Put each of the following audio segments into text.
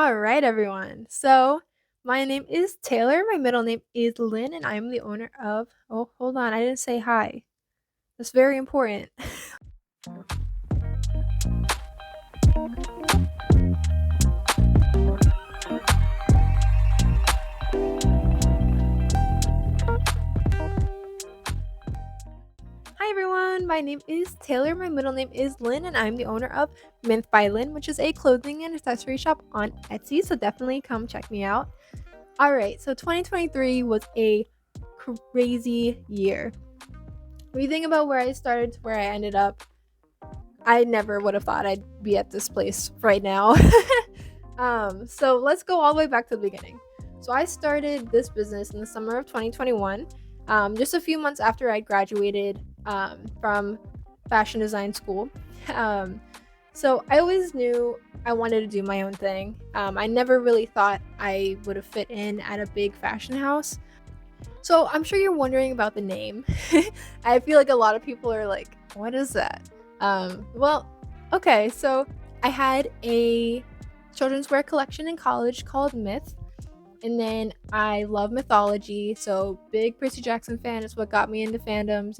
All right, everyone. So, my name is Taylor. My middle name is Lynn, and I'm the owner of. Oh, hold on. I didn't say hi. That's very important. Hi, everyone. My name is Taylor. My middle name is Lynn, and I'm the owner of Mint by Lynn, which is a clothing and accessory shop on Etsy. So, definitely come check me out. All right. So, 2023 was a crazy year. When you think about where I started to where I ended up, I never would have thought I'd be at this place right now. So let's go all the way back to the beginning. So I started this business in the summer of 2021, just a few months after I graduated from fashion design school. Um, so I always knew I wanted to do my own thing. I never really thought I would have fit in at a big fashion house. So I'm sure you're wondering about the name. I feel like a lot of people are like, what is that? Well, okay, so I had a children's wear collection in college called Myth. And then I love mythology, so big Percy Jackson fan is what got me into fandoms.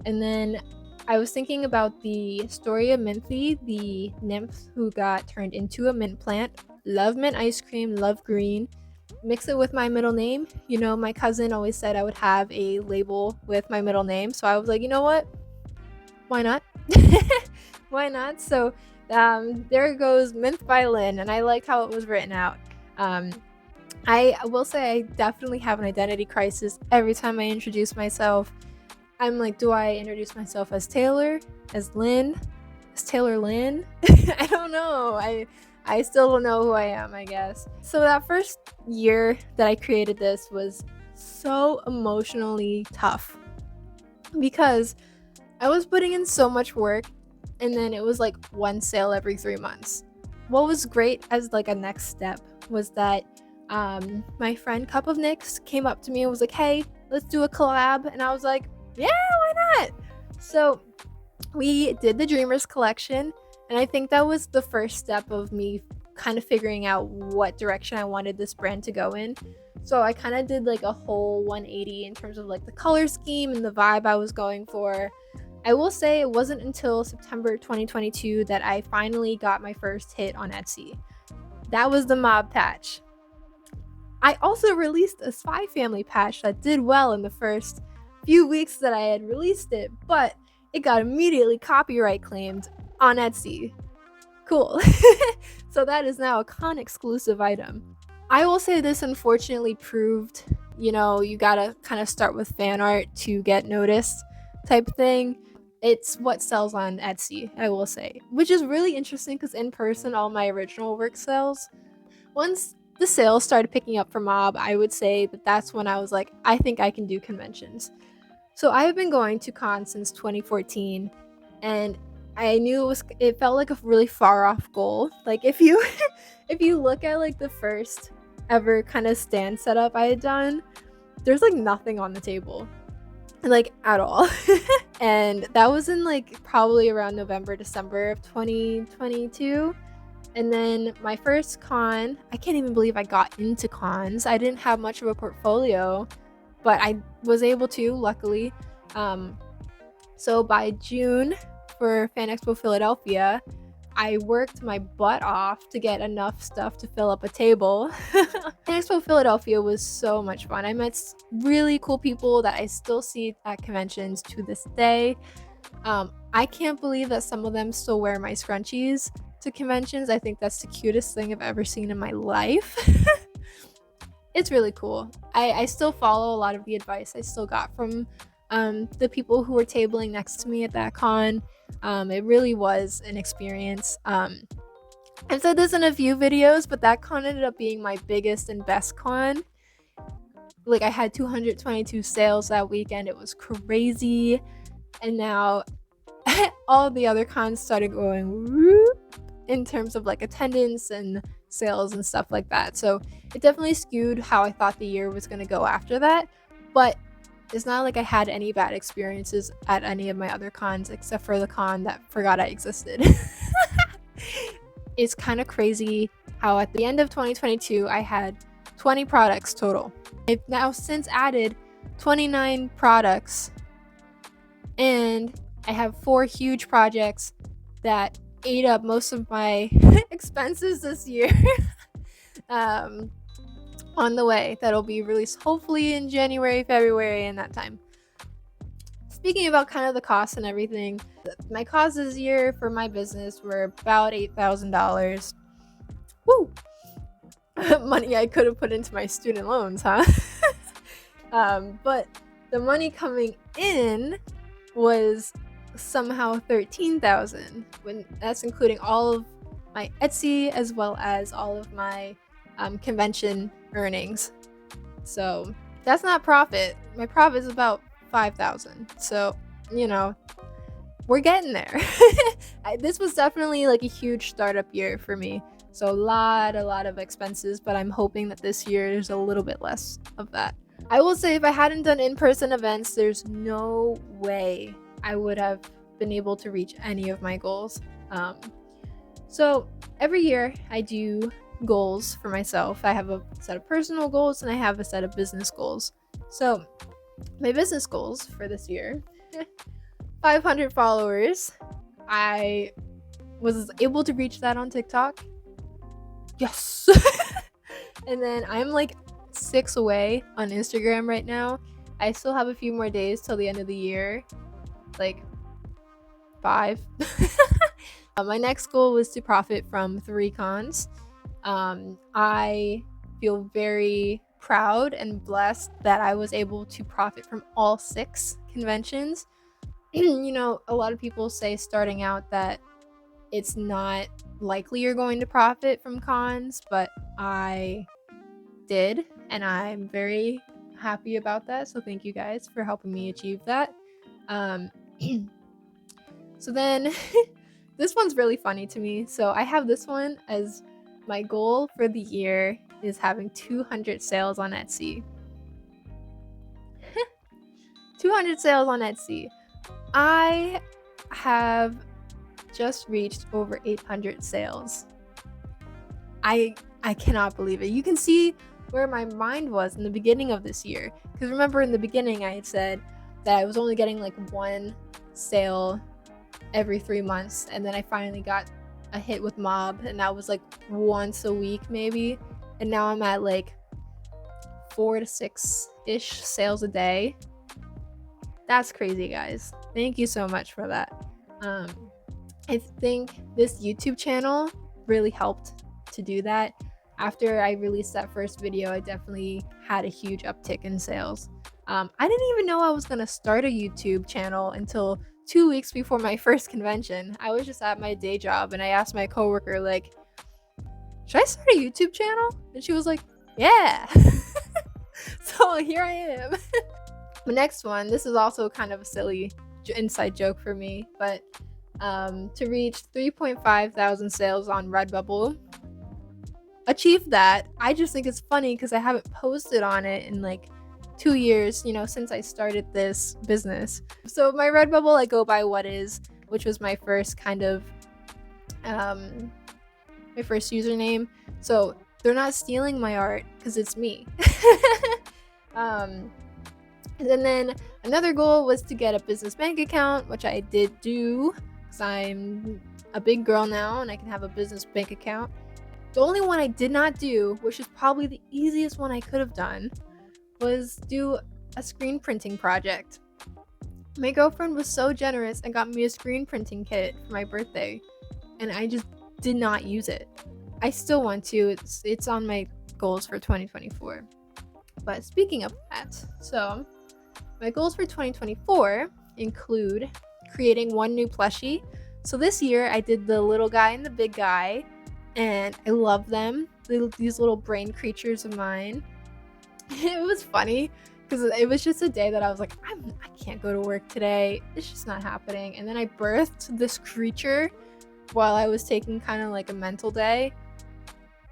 And then I was thinking about the story of Minthy, the nymph who got turned into a mint plant. Love mint ice cream, love green. Mix it with my middle name. My cousin always said I would have a label with my middle name, so I was like, you know what? Why not? Why not? So there goes Mint by Lynn, and I liked how it was written out. I will say I definitely have an identity crisis every time I introduce myself. I'm like, do I introduce myself as Taylor, as Lynn, as Taylor Lynn? I don't know. I still don't know who I am, I guess. So that first year that I created this was so emotionally tough because I was putting in so much work, and then it was like one sale every 3 months. What was great as like a next step was that my friend Cup of Nix came up to me and was like, hey, let's do a collab. And I was like, yeah, why not? So we did the Dreamers collection, and I think that was the first step of me kind of figuring out what direction I wanted this brand to go in. So I kind of did like a whole 180 in terms of like the color scheme and the vibe I was going for. I will say it wasn't until September 2022 that I finally got my first hit on Etsy. That was the mob patch. I also released a Spy Family patch that did well in the first few weeks that I had released it, but it got immediately copyright claimed on Etsy. Cool. So that is now a con exclusive item. I will say this unfortunately proved, you gotta kind of start with fan art to get noticed type thing. It's what sells on Etsy, I will say, which is really interesting because in person, all my original work sells. Once the sales started picking up for Mob, I would say that that's when I was like, I think I can do conventions. So I have been going to cons since 2014, and I knew it felt like a really far off goal. Like if you if you look at like the first ever kind of stand setup I had done, there's like nothing on the table. Like at all. And that was in like probably around November, December of 2022. And then my first con, I can't even believe I got into cons. I didn't have much of a portfolio, but I was able to, luckily. So by June for Fan Expo Philadelphia, I worked my butt off to get enough stuff to fill up a table. Fan Expo Philadelphia was so much fun. I met really cool people that I still see at conventions to this day. I can't believe that some of them still wear my scrunchies to conventions. I think that's the cutest thing I've ever seen in my life. It's really cool. I still follow a lot of the advice I still got from the people who were tabling next to me at that con. It really was an experience. I've said this in a few videos, but that con ended up being my biggest and best con. Like I had 222 sales that weekend. It was crazy. And now all the other cons started going whoop in terms of like attendance and sales and stuff like that. So it definitely skewed how I thought the year was going to go after that. But it's not like I had any bad experiences at any of my other cons except for the con that forgot I existed. It's kind of crazy how at the end of 2022, I had 20 products total. I've now since added 29 products, and I have 4 huge projects that ate up most of my expenses this year. On the way, that'll be released hopefully in January, February, and that time. Speaking about kind of the costs and everything, my costs this year for my business were about $8,000. Woo! Money I could have put into my student loans, huh? But the money coming in was somehow $13,000, when that's including all of my Etsy as well as all of my convention earnings. So that's not profit. My profit is about $5,000. So, you know, we're getting there. This was definitely like a huge startup year for me. So a lot of expenses, but I'm hoping that this year there's a little bit less of that. I will say, if I hadn't done in-person events, there's no way I would have been able to reach any of my goals. So every year I do goals for myself. I have a set of personal goals and I have a set of business goals. So my business goals for this year, 500 followers. I was able to reach that on TikTok. Yes. And then I'm like 6 away on Instagram right now. I still have a few more days till the end of the year, like 5. My next goal was to profit from 3 cons. I feel very proud and blessed that I was able to profit from all 6 conventions. You know, a lot of people say starting out that it's not likely you're going to profit from cons, but I did, and I'm very happy about that. So thank you guys for helping me achieve that. So then this one's really funny to me. So I have this one as my goal for the year is having 200 sales on Etsy. 200 sales on Etsy. I have just reached over 800 sales. I cannot believe it. You can see where my mind was in the beginning of this year. Because remember, in the beginning I had said that I was only getting like 1 sale every 3 months, and then I finally got a hit with Mob, and that was like once a week maybe, and now I'm at like 4 to 6-ish sales a day. That's crazy, guys. Thank you so much for that. I think this YouTube channel really helped to do that. After I released that first video, I definitely had a huge uptick in sales. I didn't even know I was gonna start a YouTube channel until 2 weeks before my first convention. I was just at my day job and I asked my coworker, like, should I start a YouTube channel? And she was like, yeah. So here I am. The next one, this is also kind of a silly inside joke for me, but to reach 3.5 thousand sales on Redbubble, achieved that. I just think it's funny because I haven't posted on it in like 2 years, you know, since I started this business. So my Redbubble, I go by What Is, which was my first kind of my first username. So they're not stealing my art because it's me. And then another goal was to get a business bank account, which I did do because I'm a big girl now and I can have a business bank account. The only one I did not do, which is probably the easiest one I could have done, was do a screen printing project. My girlfriend was so generous and got me a screen printing kit for my birthday, and I just did not use it. I still want to. It's on my goals for 2024. But speaking of that, so my goals for 2024 include creating 1 new plushie. So this year I did the little guy and the big guy, and I love them. These little brain creatures of mine. It was funny because it was just a day that I was like, I can't go to work today. It's just not happening. And then I birthed this creature while I was taking kind of like a mental day,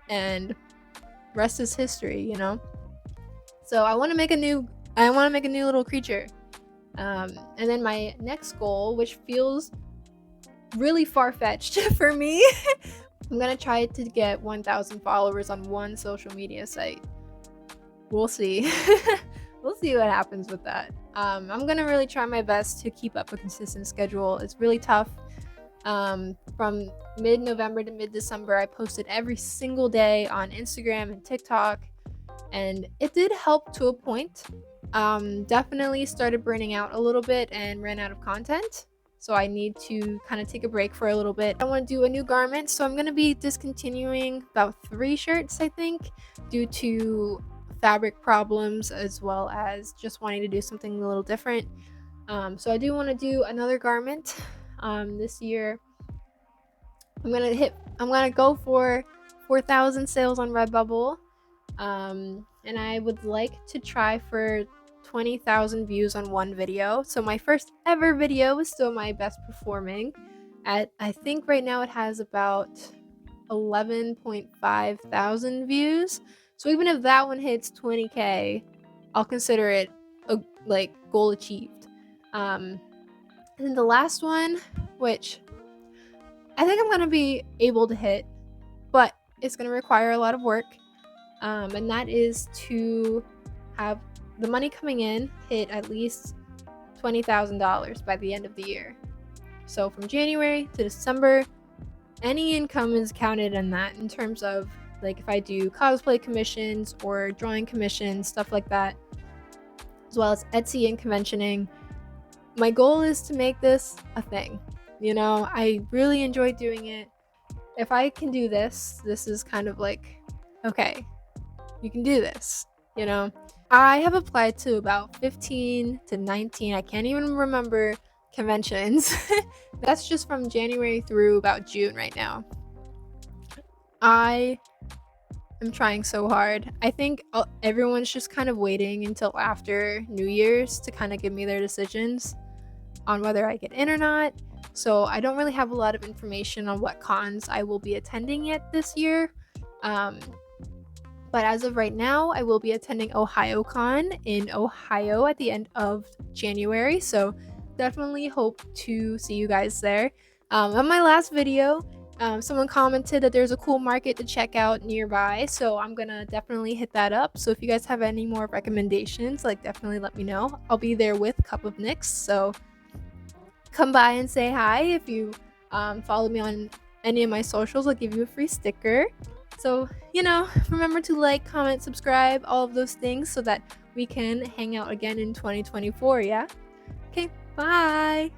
and rest is history, you know. So I want to make a new little creature. And then my next goal, which feels really far-fetched for me, I'm gonna try to get 1,000 followers on one social media site. We'll see. We'll see what happens with that. I'm gonna really try my best to keep up a consistent schedule. It's really tough. From mid-November to mid-December, I posted every single day on Instagram and TikTok, and it did help to a point. Definitely started burning out a little bit and ran out of content. So I need to kind of take a break for a little bit. I want to do a new garment, so I'm going to be discontinuing about 3 shirts, I think, due to fabric problems as well as just wanting to do something a little different. So I do want to do another garment this year. I'm gonna go for 4,000 sales on Redbubble, and I would like to try for 20,000 views on one video. So my first ever video was still my best performing. I think right now it has about 11.5 thousand views. So even if that one hits 20K, I'll consider it a goal achieved. And then the last one, which I think I'm gonna be able to hit, but it's gonna require a lot of work, and that is to have the money coming in hit at least $20,000 by the end of the year. So from January to December, any income is counted in that, in terms of if I do cosplay commissions or drawing commissions, stuff like that, as well as Etsy and conventioning. My goal is to make this a thing. I really enjoy doing it. If I can do this is kind of okay, you can do this. I have applied to about 15 to 19, I can't even remember, conventions. That's just from January through about June right now. I am trying so hard. I think everyone's just kind of waiting until after New Year's to kind of give me their decisions on whether I get in or not. So I don't really have a lot of information on what cons I will be attending yet this year. But as of right now, I will be attending Ohayo Con in Ohio at the end of January. So definitely hope to see you guys there. On my last video, someone commented that there's a cool market to check out nearby. So I'm going to definitely hit that up. So if you guys have any more recommendations, definitely let me know. I'll be there with Cup of Nyx. So come by and say hi. If you follow me on any of my socials, I'll give you a free sticker. So, remember to like, comment, subscribe, all of those things so that we can hang out again in 2024, yeah? Okay, bye!